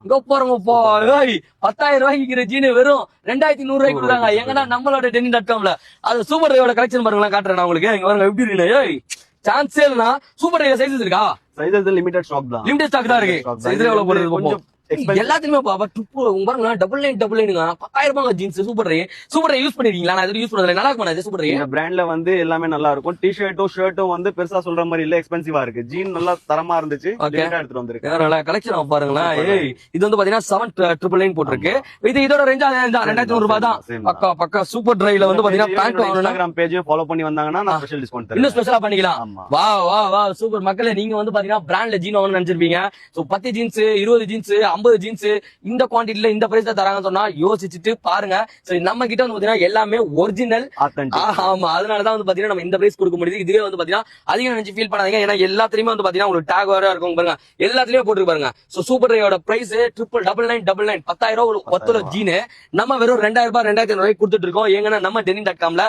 இங்க போறோங்கப்பா 10,000 ரூபாய்க்கு ஜீனு வெறும் 2,100 ரூபாய்க்கு கொடுக்குறாங்க. எங்கன்னா நம்மளோட Denim.comல அது சூப்பர் ட்ரைவோட கலெக்ஷன் பாருங்களா, காட்டுறேன் நான் உங்களுக்கு. இங்க பாருங்க எப்படி இருக்கு. சான்ஸே இல்லைனா சூப்பர் ட்ரைவ் சைஸஸ் இருக்கா? சைஸஸ் லிமிடெட் ஸ்டாக் தான். லிமிடெட் ஸ்டாக் தான் இருக்கு. சைஸ் எவ்வளவு போடுறது கொஞ்சம் எல்லாத்துலயுமே பாருங்க டபுள் லைன் 10,000 ரூபாய் ஜீன்ஸ் சூப்பர் ட்ரை யூஸ் பண்ணிருக்கீங்களா? நான் யூஸ் பண்ணல, நல்லா இருக்கும் சூப்பர் ட்ரை. இந்த பிராண்ட்ல வந்து எல்லாமே நல்லா இருக்கும். டி-ஷர்ட்டும் ஷர்ட்டும் வந்து பெருசா சொல்ற மாதிரி இல்ல, எக்ஸ்பென்சிவா இருக்கு. ஜீன் நல்லா தரமா இருந்துச்சு, எடுத்துட்டு வந்திருக்கேன். நல்லா கலெக்ஷன் பாருங்களேன். இது வந்து பாத்தீங்கன்னா 7,999 போட்டிருக்கு. இது இதோட ரேஞ்சா 2,100 ரூபாய் தான். பக்கா பக்கா சூப்பர் ட்ரைல வந்து பாத்தீங்கன்னா பேண்ட் வாங்கணும். இன்ஸ்டாகிராம் பேஜையும் ஃபாலோ பண்ணி வந்தாங்கன்னா நான் ஸ்பெஷல் டிஸ்கவுண்ட் தரேன். இன்னும் ஸ்பெஷலா பண்ணிக்கலாம். வா வா வா சூப்பர் மக்களே. நீங்க வந்து பாத்தீங்கன்னா பிராண்ட்ல ஜீன் வாங்கணும்னு நினைச்சிருப்பீங்க. சோ 10 ஜீன்ஸ் 20 ஜீன்ஸ் 50 ஜீன்ஸ் இந்த குவான்டிட்டில இந்த பிரைஸ் தான் தராங்கன்னு சொன்னா யோசிச்சுட்டு பாருங்க. நம்ம கிட்ட வந்து பாத்தீங்கன்னா எல்லாமே ஒரிஜினல். ஆமா, அதனாலதான் வந்து பாத்தீங்கன்னா நம்ம இந்த பிரைஸ் கொடுக்க முடியுது. இதுவே வந்து பாத்தீங்கன்னா அதிகம் நினைச்சு ஃபீல் பண்ணாதீங்க. ஏன்னா எல்லாத்துலயுமே வந்து பாத்தீங்கன்னா உங்களுக்கு டேக் வேற இருக்கும் பாருங்க, எல்லாத்துலயும் போட்டு பாருங்க. சோ சூப்பர் ட்ரையோட பிரைஸ் 999 10,000 ரூபாய் ஒத்துல ஜீனு நம்ம வெறும் 2,000 ரூபாய் 2,500 ரூபாய்க்கு கொடுத்துட்டு இருக்கோம். ஏங்கன்னா நம்ம Denim.comல